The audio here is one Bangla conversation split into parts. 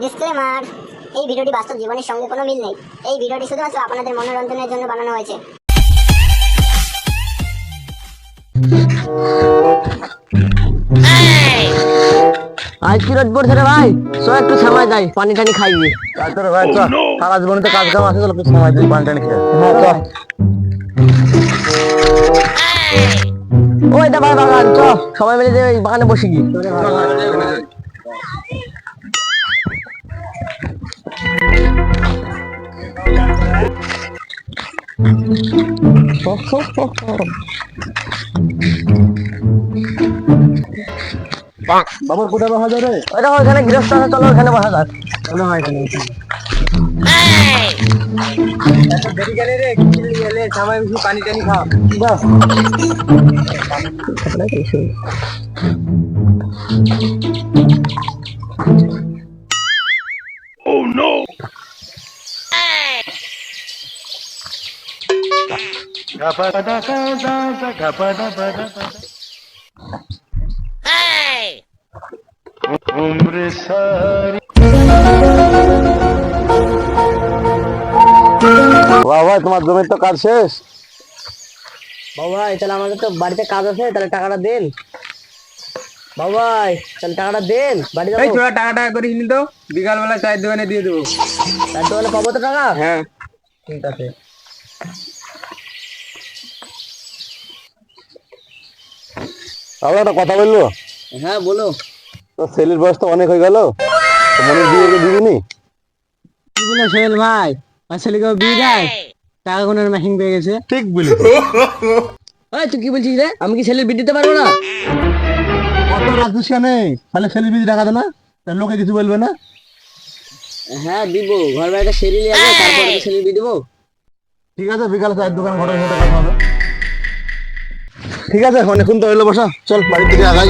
ডিসক্লেমার, এই ভিডিওটি বাস্তব জীবনের সঙ্গে কোনো মিল নেই। এই ভিডিওটি শুধুমাত্র আপনাদের মনোরঞ্জনের জন্য বানানো হয়েছে। আজ কি রোদ পড়ছে রে ভাই, চ একটু ছামায় যাই, পানি টানি খাইবি। তোর ভাই চ, সারা জীবনে তো কাজ কাম আছে, চলো একটু সময় দিই, পানি টানি খেয়ে। হ্যাঁ চ। ওই দাবার বাগান, চ সবাই মিলে যে ওই বাগানে বসি কি। বাবুর কোথায় বসা যায় রে? ওইটা ওইখানে গৃহস্থ আছে, চলো ওখানে বসা যাক। চলো হয় এখানে। এত দেরি গেলে রে, কি গেলে সময় বেশি পানি টানি খাও। বাস ভাই তোমার জমির তো কাজ শেষ। বাবু ভাই তাহলে আমাদের তো বাড়িতে কাজ আছে, তাহলে টাকাটা দেন। বাবু ভাই তাহলে টাকাটা দেন, বাড়ি যাবো। তোরা টাকা টাকা করে কিনি তো, বিকাল বেলা চায়ের দোকানে দিয়ে দেবো। তার দোকানে পাবো তো টাকা? হ্যাঁ ঠিক আছে। তাহলে একটা কথা বললো, হ্যাঁ বলো। তোর ছেলের বয়স তো অনেক হয়ে গেল, মনের বিয়ে দিবিনি? কি বলে সোহেল ভাই, আর ছেলেকে বিয়ে দেয়, টাকা কোনের মেশিন পেয়ে গেছে। ঠিক বলি। ওই তুই কি বলছিস রে, আমি কি ছেলের বিয়ে দিতে পারবো না? কত রাখছিস কেন? তাহলে ছেলের বিয়ে টাকা দে না, তাহলে লোকে কিছু বলবে না। হ্যাঁ দিব, ঘর বাড়িটা সেরে নিয়ে যাবো, তারপরে তো ছেলের বিয়ে দেবো। ঠিক আছে, বিকালে চায়ের দোকান ঘরের সাথে কথা হবে। ঠিক আছে, অনেকক্ষণ তো হইলো বসা, চল বাড়ির দিকে আগাই।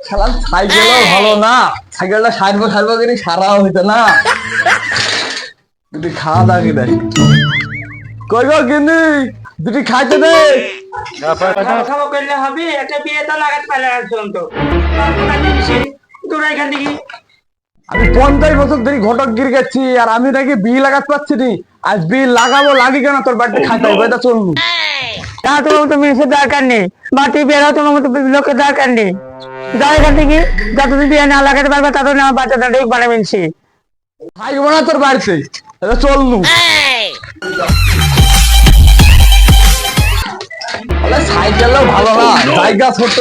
শালা সাইকেলও ভালো না, সাইকেলটা সারবো সারবো কিন্তু সারাও হইতো না। দুটি খাওয়া দাওয়া কি দেয়, কই গো গিন্নি, দুটি খাইতে দে। খাবো করলে হবে, একটা বিয়ে তো লাগাতে পারলে একজন তো তোরা এখান থেকে আমি 50 বছর ধরে ঘটক গির গেছি, আর আমি নাকি বিয়ে লাগাতে পারছি নি। আজ বিয়ে লাগাবো, লাগি কেন তোর বাড়িতে খাইতে হবে, এটা চলবো। তা তোমার তো মেয়েছে দরকার নেই, বাটি বেরো, তোমার মতো লোকের দরকার নেই। যাও এখান থেকে, যতদিন বিয়ে না লাগাতে পারবে ততদিন আমার বাচ্চাটা ঠিক বানাবেন সে। খাইবো না তোর বাড়িতে, এটা চলনু। সাইকেলও ভালো না, জায়গা ছোট,